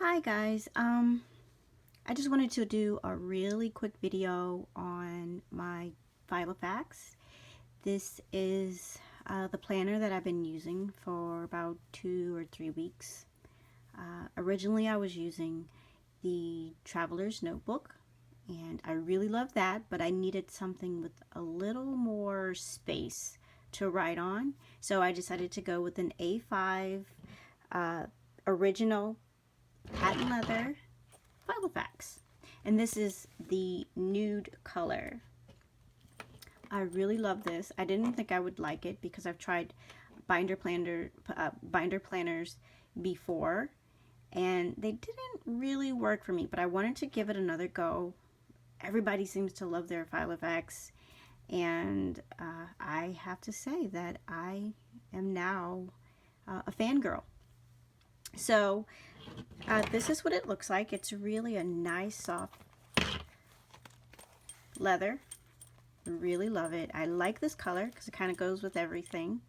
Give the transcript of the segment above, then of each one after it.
Hi guys, I just wanted to do a really quick video on my FiloFax. This is the planner that I've been using for about 2 or 3 weeks. Originally I was using the Traveler's Notebook and I really love that, but I needed something with a little more space to write on. So I decided to go with an A5 original patent leather FiloFax. And this is the nude color. I really love this. I didn't think I would like it because I've tried binder planners before and they didn't really work for me, but I wanted to give it another go. Everybody seems to love their FiloFax, and I have to say that I am now a fangirl. So this is what it looks like. It's really a nice soft leather. I really love it. I like this color because it kind of goes with everything.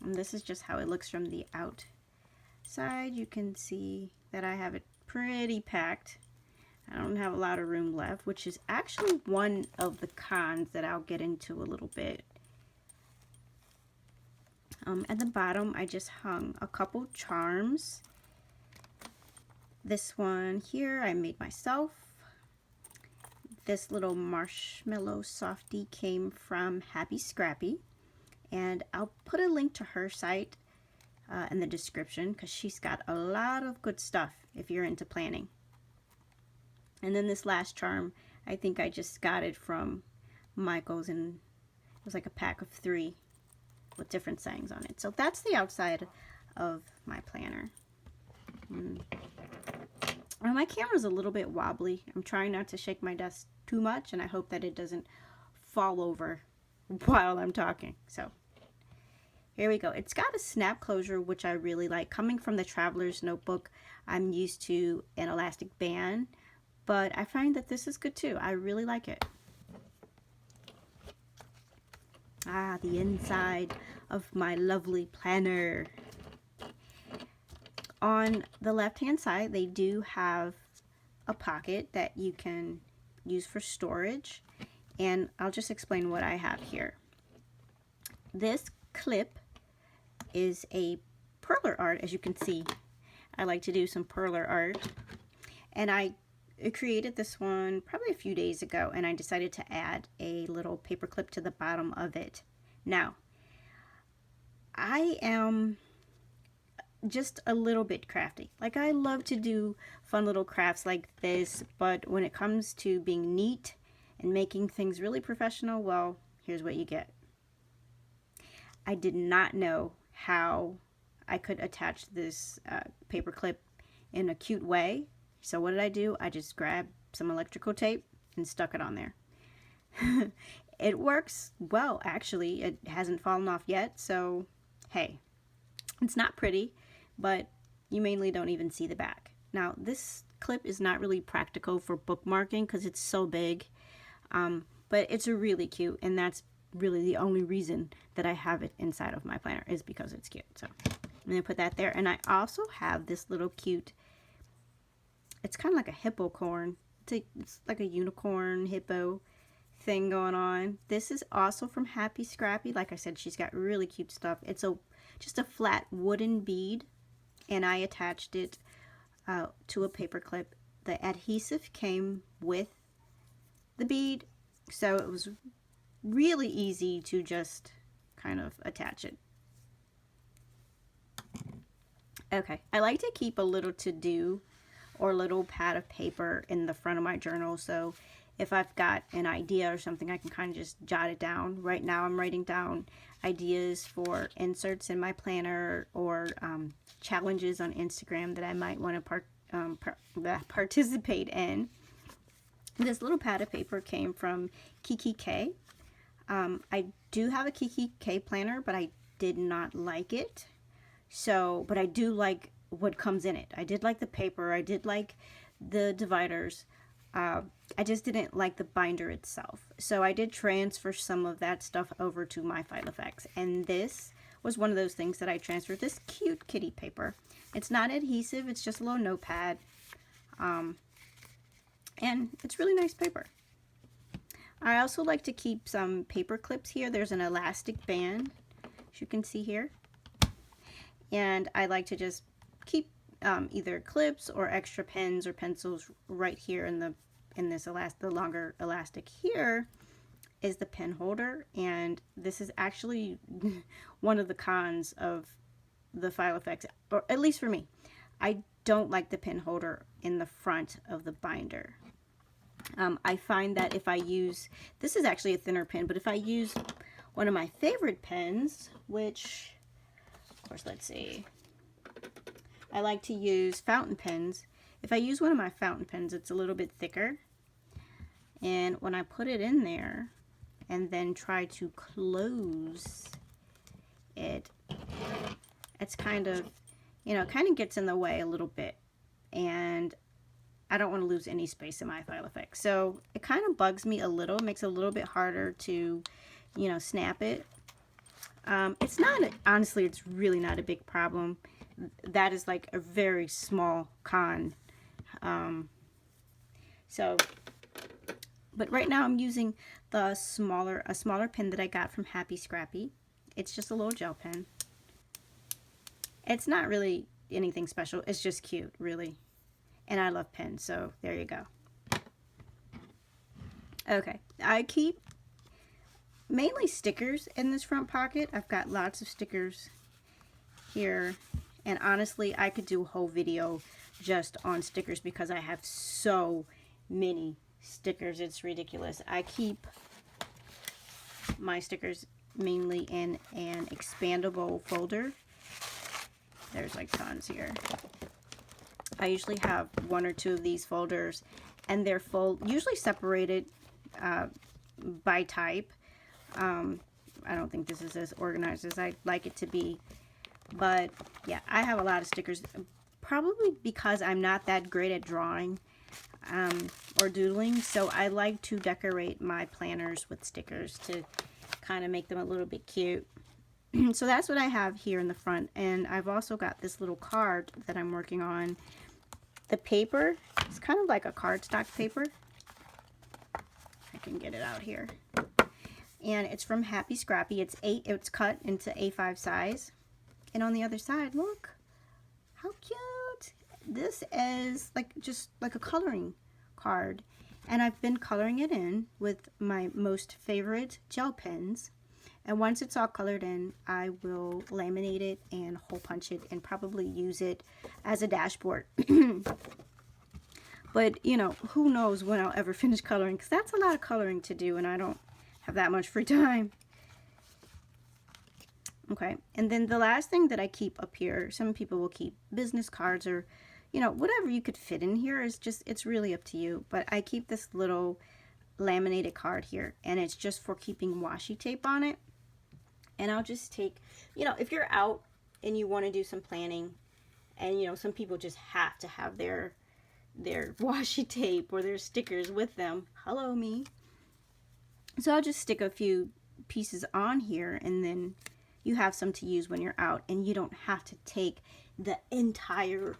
And this is just how it looks from the outside. You can see that I have it pretty packed. I don't have a lot of room left, which is actually one of the cons that I'll get into a little bit. At the bottom, I just hung a couple charms. This one here I made myself. This little marshmallow softie came from Happy Scrappy, and I'll put a link to her site in the description because she's got a lot of good stuff if you're into planning. And then this last charm, I think I just got it from Michael's, and it was like a pack of 3 with different sayings on it. So that's the outside of my planner. My camera's a little bit wobbly. I'm trying not to shake my desk too much, and I hope that it doesn't fall over while I'm talking. So here we go. It's got a snap closure, which I really like. Coming from the Traveler's Notebook, I'm used to an elastic band, but I find that this is good too. I really like it. The inside of my lovely planner. On the left-hand side, they do have a pocket that you can use for storage, and I'll just explain what I have here. This clip is a perler art. As you can see, I like to do some perler art, and I created this one probably a few days ago, and I decided to add a little paper clip to the bottom of it. Now, I am just a little bit crafty. Like, I love to do fun little crafts like this, but when it comes to being neat and making things really professional, well, here's what you get. I did not know how I could attach this paper clip in a cute way. So what did I do? I just grabbed some electrical tape and stuck it on there. It works well, actually. It hasn't fallen off yet, so hey, it's not pretty, but you mainly don't even see the back. Now, this clip is not really practical for bookmarking because it's so big, but it's really cute, and that's really the only reason that I have it inside of my planner, is because it's cute. So I'm going to put that there. And I also have this little cute, it's kind of like a hippo corn. It's like a unicorn hippo thing going on. This is also from Happy Scrappy. Like I said, she's got really cute stuff. It's just a flat wooden bead, and I attached it to a paper clip. The adhesive came with the bead, so it was really easy to just kind of attach it. Okay, I like to keep a little to-do or little pad of paper in the front of my journal, so if I've got an idea or something, I can kind of just jot it down. Right now I'm writing down ideas for inserts in my planner, or challenges on Instagram that I might want to participate in. This little pad of paper came from Kiki K. I do have a Kiki K planner, but I did not like it. So, but I do like what comes in it. I did like the paper. I did like the dividers. I just didn't like the binder itself. So I did transfer some of that stuff over to my FiloFax. And this was one of those things that I transferred, this cute kitty paper. It's not adhesive, it's just a little notepad. And it's really nice paper. I also like to keep some paper clips here. There's an elastic band, as you can see here. And I like to just keep either clips or extra pens or pencils right here in this the longer elastic. Here is the pen holder, and this is actually one of the cons of the FiloFax, or at least for me. I don't like the pen holder in the front of the binder. I find that if I use, this is actually a thinner pen, but if I use one of my favorite pens, which, of course, let's see, I like to use fountain pens. If I use one of my fountain pens, it's a little bit thicker. And when I put it in there and then try to close it, it's kind of, you know, kind of gets in the way a little bit. And I don't want to lose any space in my FiloFax. So it kind of bugs me a little, makes it a little bit harder to, you know, snap it. It's not, honestly, it's really not a big problem. That is like a very small con. But right now I'm using a smaller pen that I got from Happy Scrappy. It's just a little gel pen. It's not really anything special. It's just cute, really. And I love pens, so there you go. Okay, I keep mainly stickers in this front pocket. I've got lots of stickers here. And honestly, I could do a whole video just on stickers because I have so many stickers. It's ridiculous. I keep my stickers mainly in an expandable folder. There's like tons here. I usually have one or two of these folders, and they're usually separated by type. I don't think this is as organized as I'd like it to be. But yeah, I have a lot of stickers, probably because I'm not that great at drawing or doodling. So I like to decorate my planners with stickers to kind of make them a little bit cute. So that's what I have here in the front. And I've also got this little card that I'm working on. The paper, it's kind of like a cardstock paper. I can get it out here. And it's from Happy Scrappy. It's cut into A5 size. And on the other side, look how cute. This is just like a coloring card. And I've been coloring it in with my most favorite gel pens. And once it's all colored in, I will laminate it and hole punch it and probably use it as a dashboard. But, you know, who knows when I'll ever finish coloring, because that's a lot of coloring to do and I don't have that much free time. Okay, and then the last thing that I keep up here, some people will keep business cards or, you know, whatever you could fit in here is just, it's really up to you. But I keep this little laminated card here, and it's just for keeping washi tape on it. And I'll just take, you know, if you're out and you want to do some planning, and, you know, some people just have to have their washi tape or their stickers with them. Hello, me. So I'll just stick a few pieces on here, and then you have some to use when you're out, and you don't have to take the entire,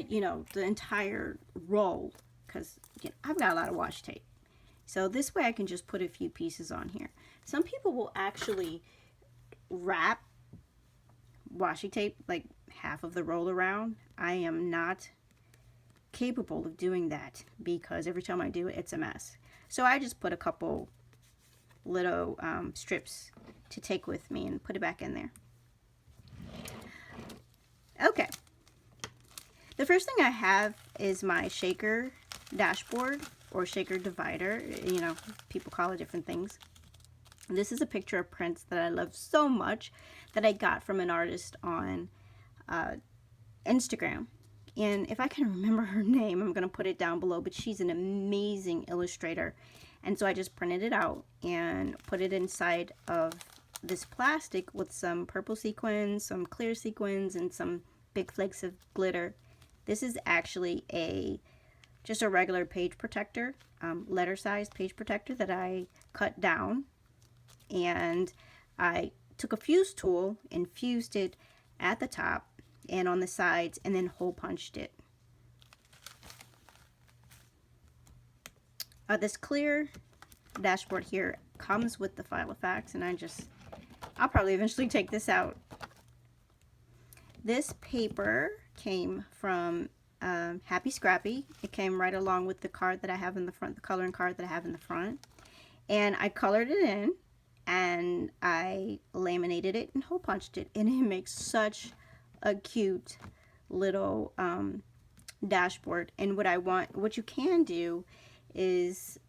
you know, the entire roll, because, you know, I've got a lot of washi tape. So this way I can just put a few pieces on here. Some people will actually wrap washi tape, like half of the roll around. I am not capable of doing that because every time I do it, it's a mess. So I just put a couple little strips to take with me and put it back in there. Okay. The first thing I have is my shaker dashboard or shaker divider. You know, people call it different things. This is a picture of prints that I love so much that I got from an artist on Instagram. And if I can remember her name, I'm going to put it down below, but she's an amazing illustrator. And so I just printed it out and put it inside of this plastic with some purple sequins, some clear sequins, and some big flakes of glitter. This is actually just a regular page protector, letter size page protector that I cut down. And I took a fuse tool and fused it at the top and on the sides, and then hole punched it. This clear dashboard here comes with the FiloFax, and I'll probably eventually take this out. This paper came from Happy Scrappy. It came right along with the card that I have in the front, the coloring card that I have in the front. And I colored it in, and I laminated it and hole punched it, and it makes such a cute little dashboard. And what you can do is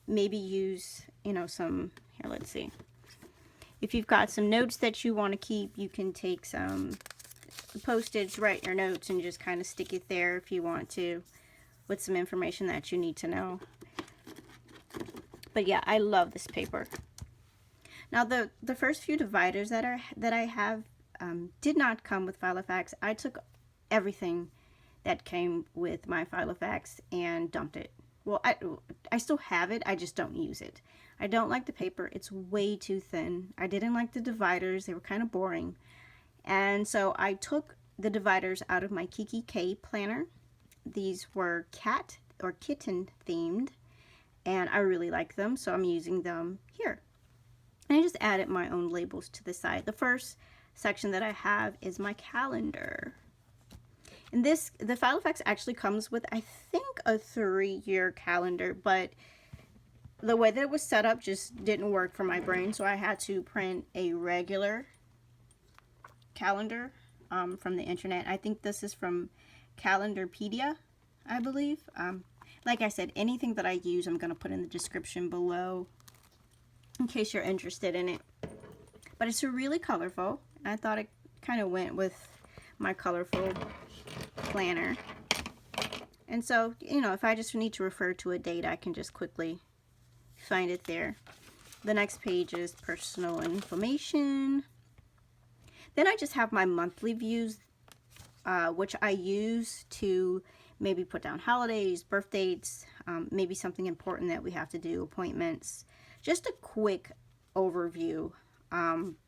maybe use, you know, some, here, let's see. If you've got some notes that you want to keep, you can take some postage, write your notes, and just kind of stick it there if you want to, with some information that you need to know. But yeah, I love this paper. Now the first few dividers that I have did not come with FiloFax. I took everything that came with my FiloFax and dumped it. Well, I still have it, I just don't use it. I don't like the paper, it's way too thin. I didn't like the dividers, they were kind of boring. And so I took the dividers out of my Kiki K planner. These were cat or kitten themed, and I really like them, so I'm using them here. And I just added my own labels to the side. The first section that I have is my calendar. And the FiloFax actually comes with, I think, a 3-year calendar, but the way that it was set up just didn't work for my brain, so I had to print a regular calendar from the internet. I think this is from Calendarpedia, I believe. Like I said, anything that I use I'm going to put in the description below in case you're interested in it. But it's really colorful. I thought it kind of went with my colorful planner. And so, you know, if I just need to refer to a date, I can just quickly find it there. The next page is personal information. Then I just have my monthly views, which I use to maybe put down holidays, birth dates, maybe something important that we have to do, appointments. Just a quick overview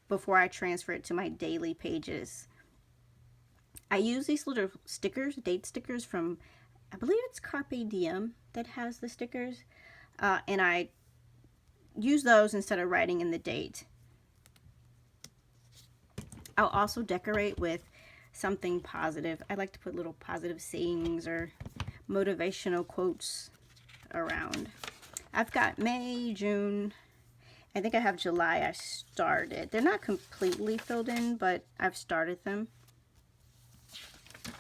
before I transfer it to my daily pages. I use these little stickers, date stickers from, I believe it's Carpe Diem that has the stickers, and I use those instead of writing in the date. I'll also decorate with something positive. I like to put little positive sayings or motivational quotes around. I've got May, June, I think I have July I started. They're not completely filled in, but I've started them. You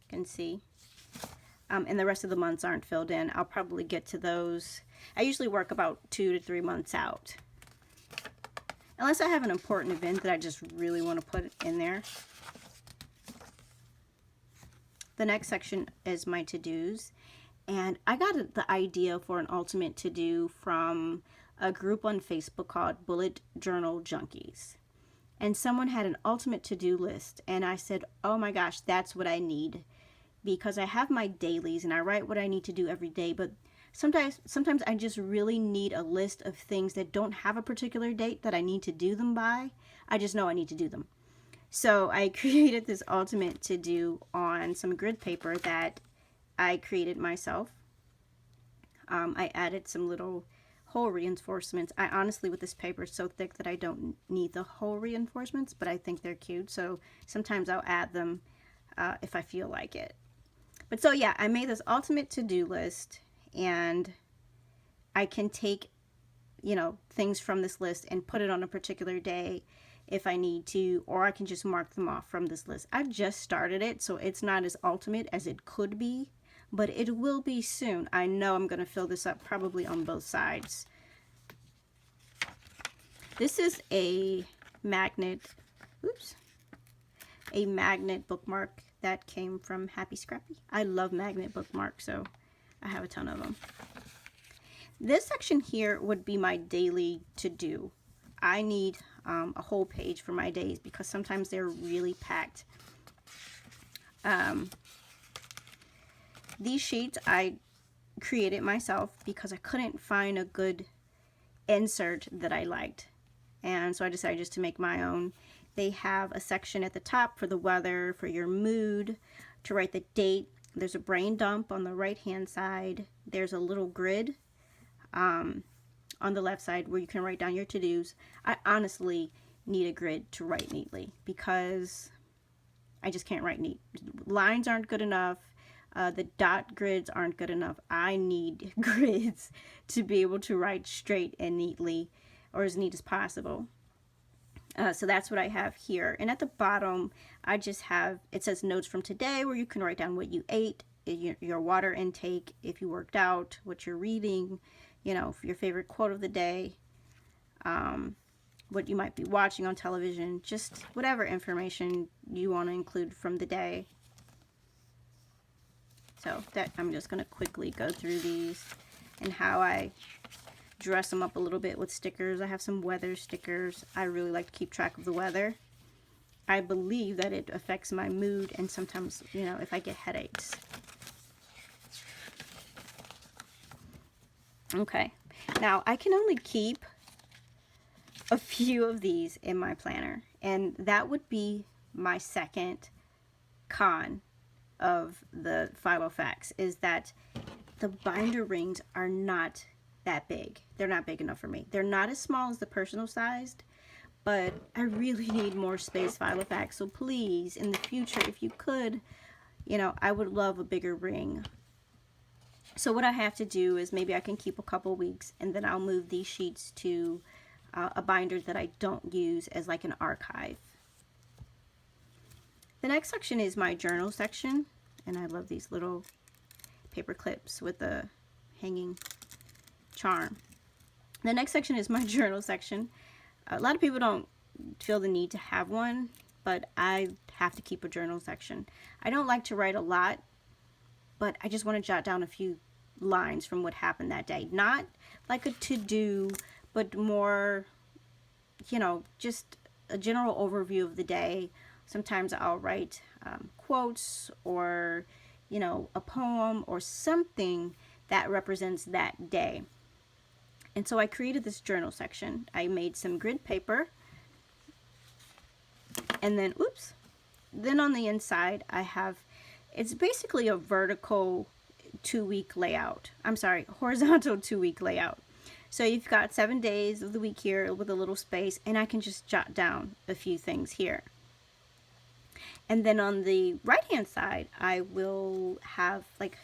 can see. And the rest of the months aren't filled in. I'll probably get to those. I usually work about 2 to 3 months out. Unless I have an important event that I just really want to put in there. The next section is my to-dos. And I got the idea for an ultimate to-do from a group on Facebook called Bullet Journal Junkies. And someone had an ultimate to-do list. And I said, oh my gosh, that's what I need. Because I have my dailies and I write what I need to do every day. But sometimes I just really need a list of things that don't have a particular date that I need to do them by. I just know I need to do them. So I created this ultimate to-do on some grid paper that I created myself. I added some little hole reinforcements. I honestly, with this paper, it's so thick that I don't need the hole reinforcements, but I think they're cute. So sometimes I'll add them if I feel like it. But so yeah, I made this ultimate to-do list, and I can take, you know, things from this list and put it on a particular day if I need to, or I can just mark them off from this list. I just started it, so it's not as ultimate as it could be, but it will be soon. I know I'm going to fill this up probably on both sides. This is a magnet, a magnet bookmark that came from Happy Scrappy. I love magnet bookmarks, so I have a ton of them. This section here would be my daily to-do. I need a whole page for my days because sometimes they're really packed. These sheets I created myself because I couldn't find a good insert that I liked. And so I decided just to make my own. they have a section at the top for the weather, for your mood, to write the date. There's a brain dump on the right hand side. There's a little grid on the left side where you can write down your to-dos. I honestly need a grid to write neatly because I just can't write neat. Lines aren't good enough. The dot grids aren't good enough. I need grids to be able to write straight and neatly, or as neat as possible. So that's what I have here. And at the bottom, I just have, it says notes from today, where you can write down what you ate, your water intake, if you worked out, what you're reading, you know, your favorite quote of the day, what you might be watching on television, just whatever information you want to include from the day. So that I'm just going to quickly go through these and how I dress them up a little bit with stickers. I have some weather stickers. I really like to keep track of the weather. I believe that it affects my mood and sometimes, you know, if I get headaches. Okay, now I can only keep a few of these in my planner, and that would be my second con of the FiloFax, is that the binder rings are not that big. They're not big enough for me. They're not as small as the personal sized, but I really need more space, FiloFax. So please, in the future, if you could, you know, I would love a bigger ring. So what I have to do is maybe I can keep a couple weeks, and then I'll move these sheets to a binder that I don't use as like an archive. The next section is my journal section, and I love these little paper clips with the hanging charm. The next section is my journal section. A lot of people don't feel the need to have one, but I have to keep a journal section. I don't like to write a lot, but I just want to jot down a few lines from what happened that day. Not like a to-do, but more, you know, just a general overview of the day. Sometimes I'll write quotes or, you know, a poem or something that represents that day. And so I created this journal section. I made some grid paper, and then, oops, then on the inside I have, it's basically a vertical 2-week layout. I'm sorry, horizontal 2-week layout. So you've got 7 days of the week here with a little space, and I can just jot down a few things here. And then on the right hand side, I will have like,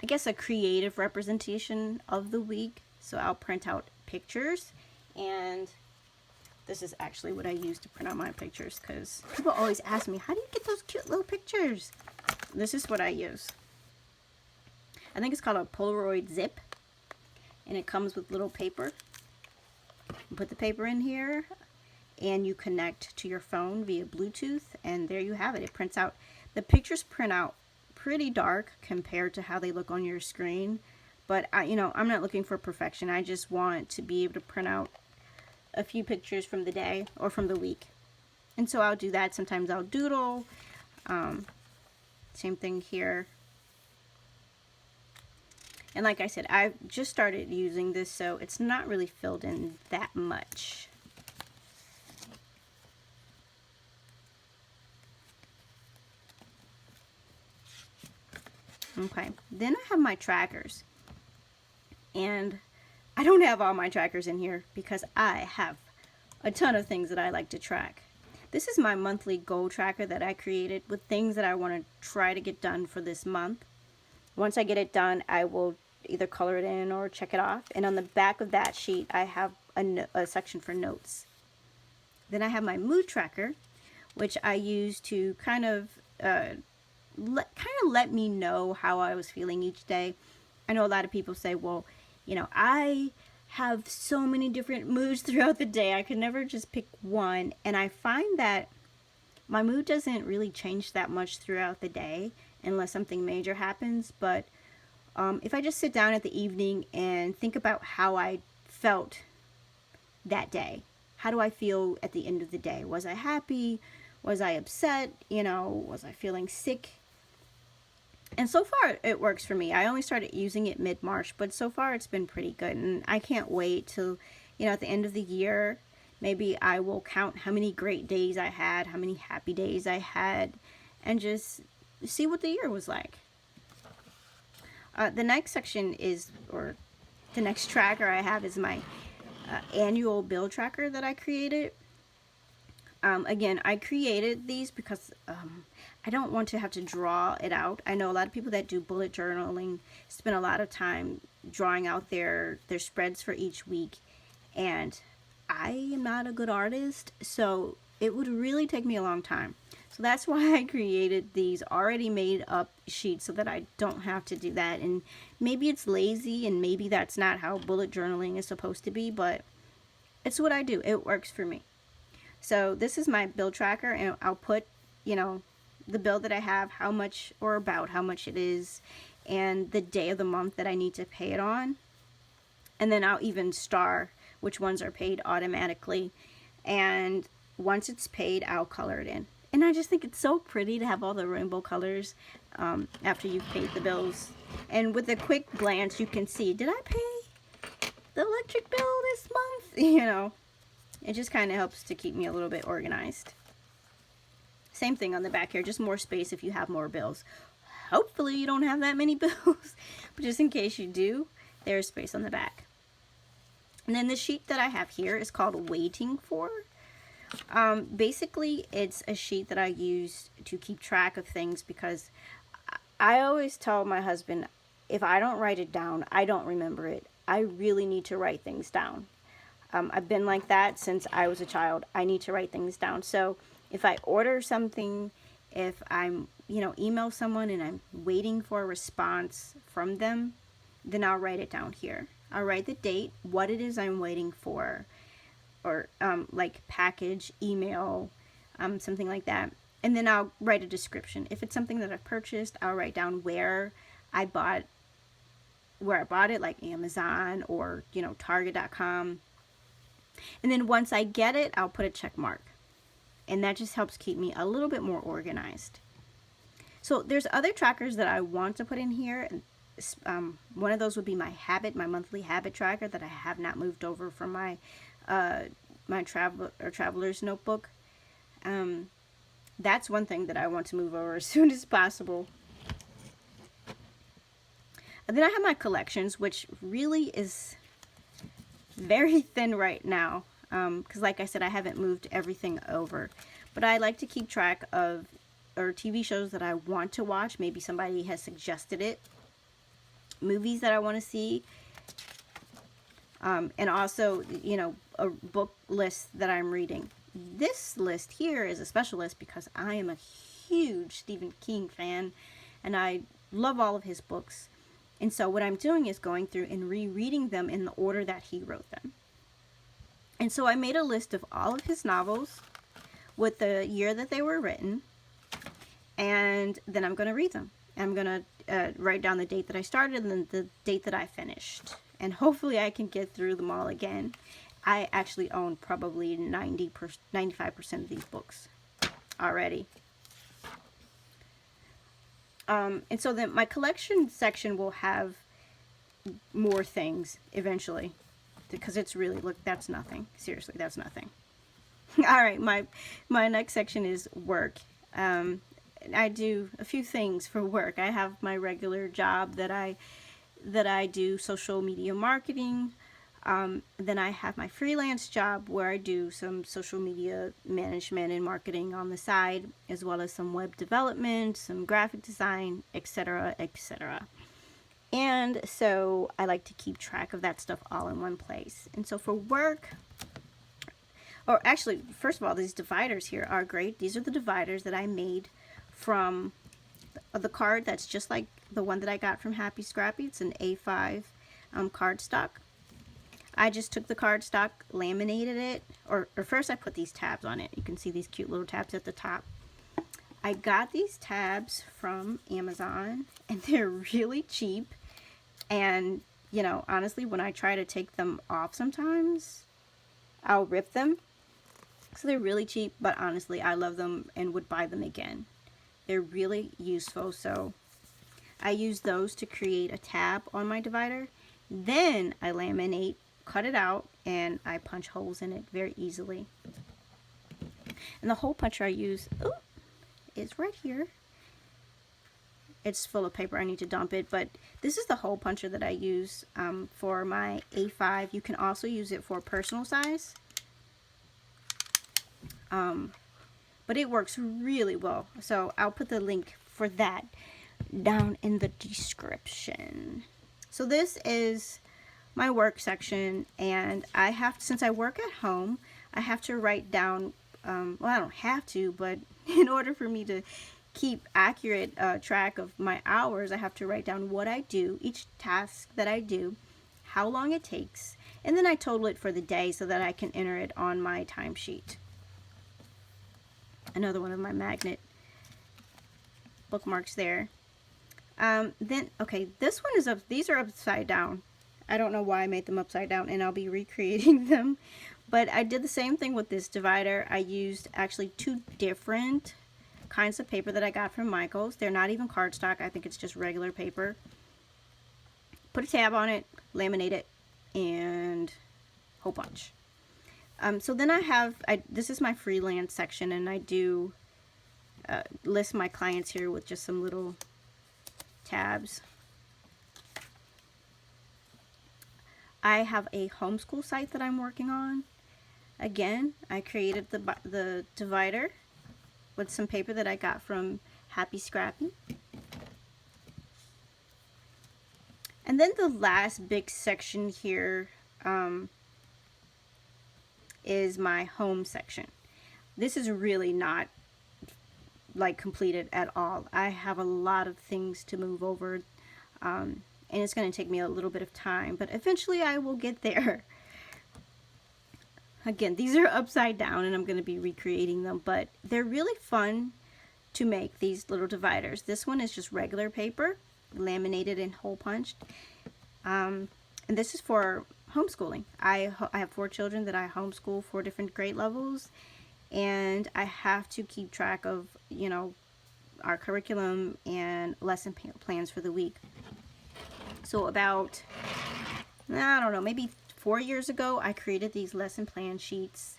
I guess, a creative representation of the week. So I'll print out pictures, and this is actually what I use to print out my pictures, because people always ask me, how do you get those cute little pictures? This is what I use. I think it's called a Polaroid zip, and it comes with little paper. You put the paper in here, and you connect to your phone via Bluetooth, and there you have it. It prints out. The pictures print out pretty dark compared to how they look on your screen, but you know, I'm not looking for perfection. I just want to be able to print out a few pictures from the day or from the week, and so I'll do that. Sometimes I'll doodle. Same thing here. And like I said, I've just started using this, so it's not really filled in that much. Okay, then I have my trackers, and I don't have all my trackers in here because I have a ton of things that I like to track. This is my monthly goal tracker that I created with things that I want to try to get done for this month. Once I get it done, I will either color it in or check it off, and on the back of that sheet I have a section for notes. Then I have my mood tracker, which I use to kind of let me know how I was feeling each day. I know a lot of people say, well, you know, I have so many different moods throughout the day. I could never just pick one. And I find that my mood doesn't really change that much throughout the day unless something major happens. But if I just sit down at the evening and think about how I felt that day, how do I feel at the end of the day? Was I happy? Was I upset? You know, was I feeling sick? And so far it works for me. I only started using it mid-March, but so far it's been pretty good. And I can't wait till, you know, at the end of the year, Maybe I will count how many great days I had, how many happy days I had, and just see what the year was like. The next section is, or the next tracker I have is my annual bill tracker that I created. Again, I created these because I don't want to have to draw it out. I know a lot of people that do bullet journaling spend a lot of time drawing out their spreads for each week, and I am not a good artist, so it would really take me a long time. So that's why I created these already made up sheets so that I don't have to do that. And maybe it's lazy, and maybe that's not how bullet journaling is supposed to be, but it's what I do. It works for me. So this is my bill tracker, and I'll put, you know, the bill that I have, how much or about how much it is, and the day of the month that I need to pay it on. And then I'll even star which ones are paid automatically. And once it's paid, I'll color it in. And I just think it's so pretty to have all the rainbow colors after you've paid the bills. And with a quick glance, you can see, did I pay the electric bill this month? You know, it just kind of helps to keep me a little bit organized. Same thing on the back here, just more space if you have more bills. Hopefully you don't have that many bills, but just in case you do, there's space on the back. And then the sheet that I have here is called Waiting For. Basically, it's a sheet that I use to keep track of things, because I always tell my husband, if I don't write it down, I don't remember it. I really need to write things down. I've been like that since I was a child. I need to write things down. So if I order something, if I'm, you know, email someone and I'm waiting for a response from them, then I'll write it down here. I'll write the date, what it is I'm waiting for, or like package, email, something like that. And then I'll write a description. If it's something that I've purchased, I'll write down where I bought it, like Amazon or, you know, Target.com. And then once I get it, I'll put a check mark. And that just helps keep me a little bit more organized. So there's other trackers that I want to put in here. One of those would be my monthly habit tracker that I have not moved over from my traveler's notebook. That's one thing that I want to move over as soon as possible. And then I have my collections, which really is very thin right now, because like I said, I haven't moved everything over. But I like to keep track of TV shows that I want to watch. Maybe somebody has suggested it. Movies that I want to see. And also, you know, a book list that I'm reading. This list here is a special list because I am a huge Stephen King fan, and I love all of his books. And so what I'm doing is going through and rereading them in the order that he wrote them. And so I made a list of all of his novels with the year that they were written, and then I'm going to read them. I'm going to write down the date that I started and then the date that I finished. And hopefully I can get through them all again. I actually own probably 95% of these books already. And so then my collection section will have more things eventually, because it's really, look, that's nothing. Seriously, that's nothing. All right, my next section is work. I do a few things for work. I have my regular job that I do social media marketing. Then I have my freelance job where I do some social media management and marketing on the side, as well as some web development, some graphic design, etc., etc. And so I like to keep track of that stuff all in one place. And so for work, or actually, first of all, these dividers here are great. These are the dividers that I made from the card that's just like the one that I got from Happy Scrappy. It's an A5 cardstock. I just took the cardstock, laminated it, or first I put these tabs on it. You can see these cute little tabs at the top. I got these tabs from Amazon, and they're really cheap. And, you know, honestly, when I try to take them off sometimes, I'll rip them. So they're really cheap, but honestly, I love them and would buy them again. They're really useful, so I use those to create a tab on my divider. Then I laminate cut it out and I punch holes in it very easily. And the hole puncher I use is right here. It's full of paper, I need to dump it, but this is the hole puncher that I use for my A5. You can also use it for personal size. But it works really well. So I'll put the link for that down in the description. So this is my work section, and I have, since I work at home, I have to write down, well, I don't have to, but in order for me to keep accurate track of my hours, I have to write down what I do, each task that I do, how long it takes, and then I total it for the day so that I can enter it on my timesheet. Another one of my magnet bookmarks there. Then, okay, this one is up, these are upside down. I don't know why I made them upside down, and I'll be recreating them. But I did the same thing with this divider. I used actually 2 different kinds of paper that I got from Michael's. They're not even cardstock. I think it's just regular paper. Put a tab on it, laminate it, and hole punch. So then I have, this is my freelance section, and I do list my clients here with just some little tabs. I have a homeschool site that I'm working on. Again, I created the divider with some paper that I got from Happy Scrappy. And then the last big section here is my home section. This is really not like completed at all. I have a lot of things to move over, and it's going to take me a little bit of time, but eventually I will get there. Again, these are upside down, and I'm going to be recreating them, but they're really fun to make, these little dividers. This one is just regular paper, laminated and hole punched, and this is for homeschooling. I have 4 children that I homeschool, 4 different grade levels, and I have to keep track of, you know, our curriculum and lesson plans for the week. So about, I don't know, maybe 4 years ago, I created these lesson plan sheets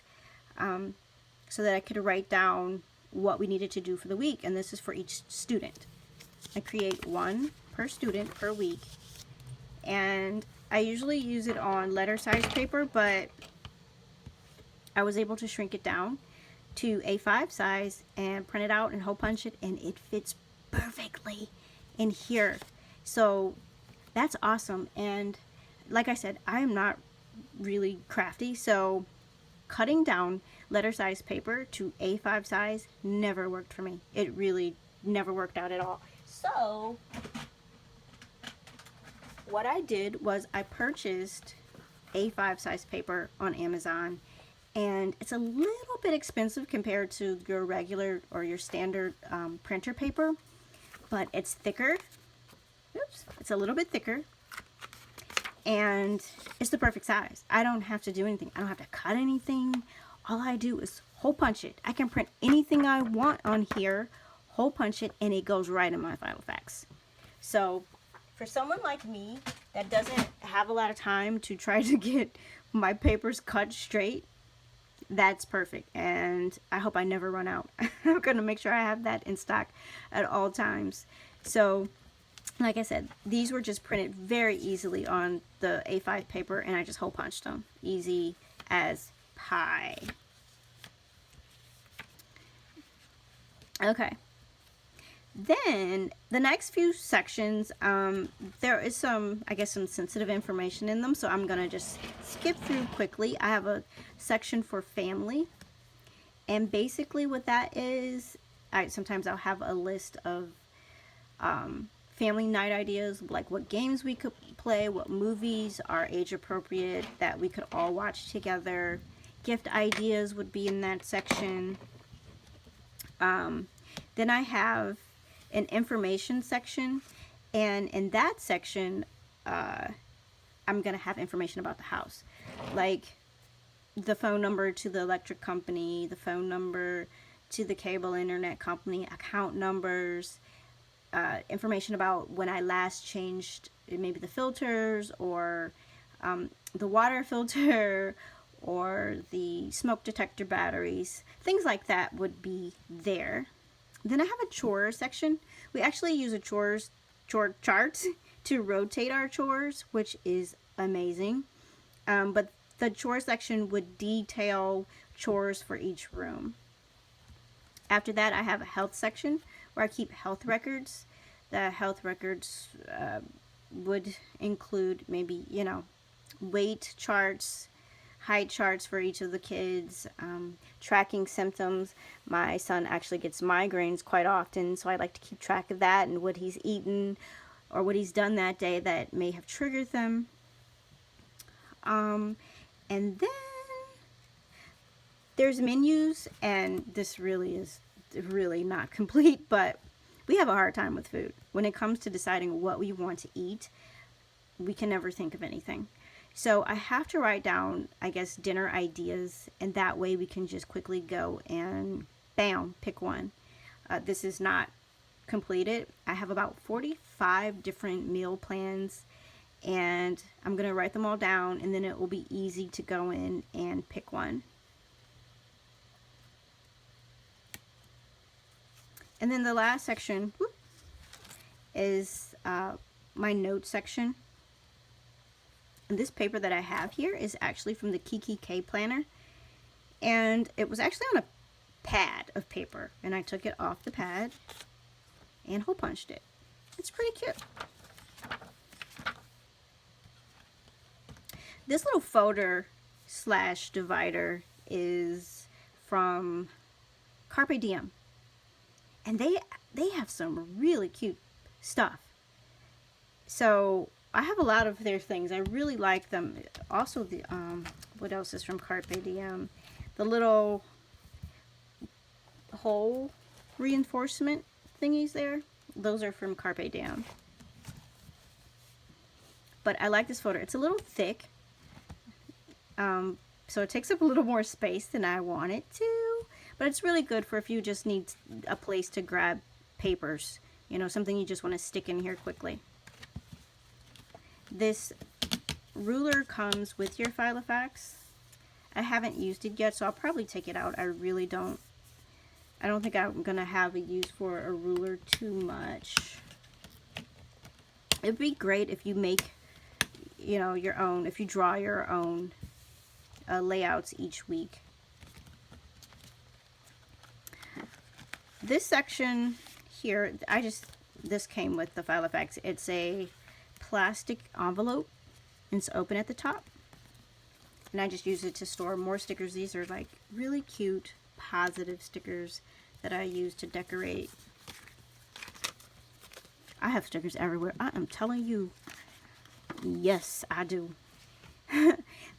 so that I could write down what we needed to do for the week, and this is for each student. I create 1 per student per week, and I usually use it on letter size paper, but I was able to shrink it down to A5 size and print it out and hole punch it, and it fits perfectly in here. So that's awesome. And like I said, I am not really crafty, so cutting down letter size paper to A5 size never worked for me. It really never worked out at all. So what I did was I purchased A5 size paper on Amazon, and it's a little bit expensive compared to your regular or your standard printer paper, but it's thicker. Oops, it's a little bit thicker, and it's the perfect size. I don't have to do anything. I don't have to cut anything. All I do is hole punch it. I can print anything I want on here, hole punch it, and it goes right in my FiloFax. So for someone like me that doesn't have a lot of time to try to get my papers cut straight, that's perfect, and I hope I never run out. I'm going to make sure I have that in stock at all times. So like I said, these were just printed very easily on the A5 paper, and I just hole punched them. Easy as pie. Okay. Then the next few sections, there is some, I guess, some sensitive information in them, so I'm going to just skip through quickly. I have a section for family, and basically what that is, sometimes I'll have a list of family night ideas, like what games we could play, what movies are age appropriate that we could all watch together. Gift ideas would be in that section. Then I have an information section, and in that section I'm gonna have information about the house, like the phone number to the electric company, the phone number to the cable internet company, account numbers, information about when I last changed maybe the filters, or the water filter or the smoke detector batteries, things like that would be there. Then I have a chore section. We actually use a chore chart to rotate our chores, which is amazing. But the chore section would detail chores for each room. After that, I have a health section where I keep health records. The health records would include maybe, weight charts, height charts for each of the kids, tracking symptoms. My son actually gets migraines quite often, so I like to keep track of that and what he's eaten or what he's done that day that may have triggered them. And then there's menus, and this really is really not complete, but we have a hard time with food. When it comes to deciding what we want to eat, we can never think of anything. So I have to write down, I guess, dinner ideas, and that way we can just quickly go and bam, pick one. This is not completed. I have about 45 different meal plans, and I'm going to write them all down, and then it will be easy to go in and pick one. And then the last section is my notes section. And this paper that I have here is actually from the Kiki K planner. And it was actually on a pad of paper. And I took it off the pad and hole punched it. It's pretty cute. This little folder / divider is from Carpe Diem. And they have some really cute stuff. So I have a lot of their things. I really like them. Also, the what else is from Carpe Diem? The little hole reinforcement thingies there. Those are from Carpe Diem. But I like this folder. It's a little thick. So it takes up a little more space than I want it to. But it's really good for if you just need a place to grab papers. Something you just want to stick in here quickly. This ruler comes with your FiloFax. I haven't used it yet, so I'll probably take it out. I don't think I'm going to have a use for a ruler too much. It'd be great if you make, your own, if you draw your own layouts each week. This section here, this came with the FiloFax. It's a plastic envelope, and it's open at the top. And I just use it to store more stickers. These are like really cute, positive stickers that I use to decorate. I have stickers everywhere. I am telling you. Yes, I do.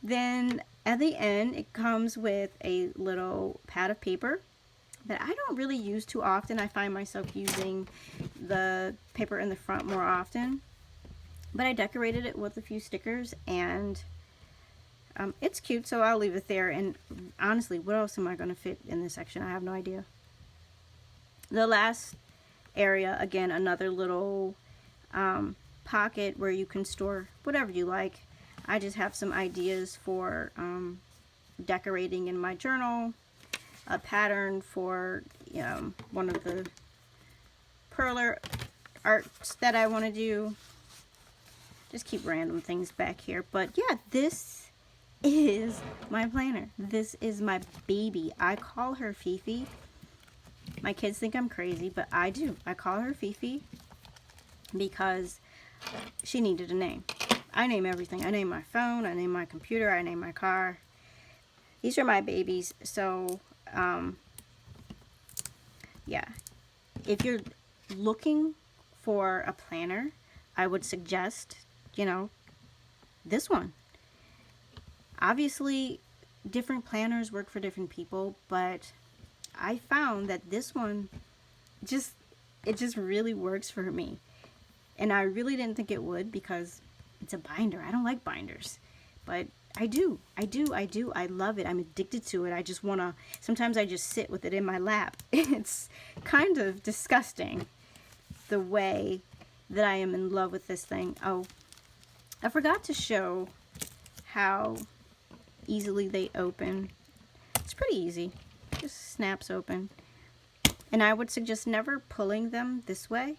Then at the end, it comes with a little pad of paper that I don't really use too often. I find myself using the paper in the front more often. But I decorated it with a few stickers, and it's cute, so I'll leave it there. And honestly, what else am I going to fit in this section? I have no idea. The last area, again, another little pocket where you can store whatever you like. I just have some ideas for decorating in my journal, a pattern for one of the perler arts that I want to do. Just keep random things back here. But yeah, this is my planner. This is my baby. I call her Fifi. My kids think I'm crazy, but I do. I call her Fifi because she needed a name. I name everything. I name my phone, I name my computer, I name my car. These are my babies. So yeah, if you're looking for a planner, I would suggest this one. Obviously, different planners work for different people, but I found that this one it just really works for me. And I really didn't think it would because it's a binder. I don't like binders, but I do. I love it. I'm addicted to it. I just want to, sometimes I just sit with it in my lap. It's kind of disgusting the way that I am in love with this thing. Oh, I forgot to show how easily they open. It's pretty easy. Just snaps open. And I would suggest never pulling them this way,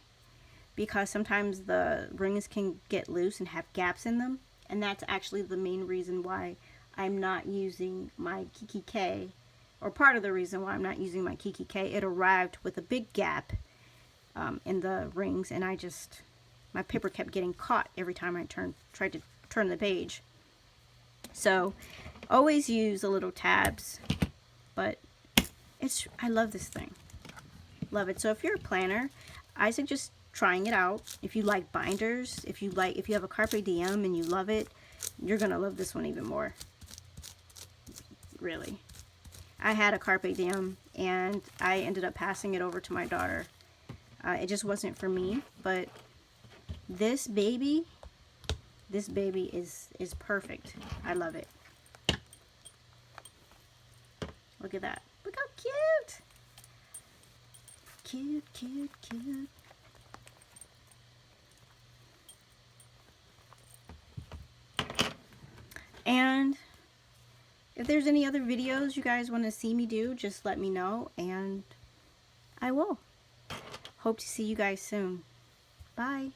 because sometimes the rings can get loose and have gaps in them. And that's actually the main reason why I'm not using my Kiki K, or part of the reason why I'm not using my Kiki K. It arrived with a big gap in the rings, and my paper kept getting caught every time I tried to turn the page. So always use the little tabs, but I love this thing. Love it. So if you're a planner, I suggest trying it out. If you like binders, if you have a Carpe Diem and you love it, you're gonna love this one even more. Really. I had a Carpe Diem and I ended up passing it over to my daughter. It just wasn't for me, but this baby is perfect. I love it. Look at that. Look how cute. Cute, cute, cute. And if there's any other videos you guys want to see me do, just let me know and I will. Hope to see you guys soon. Bye.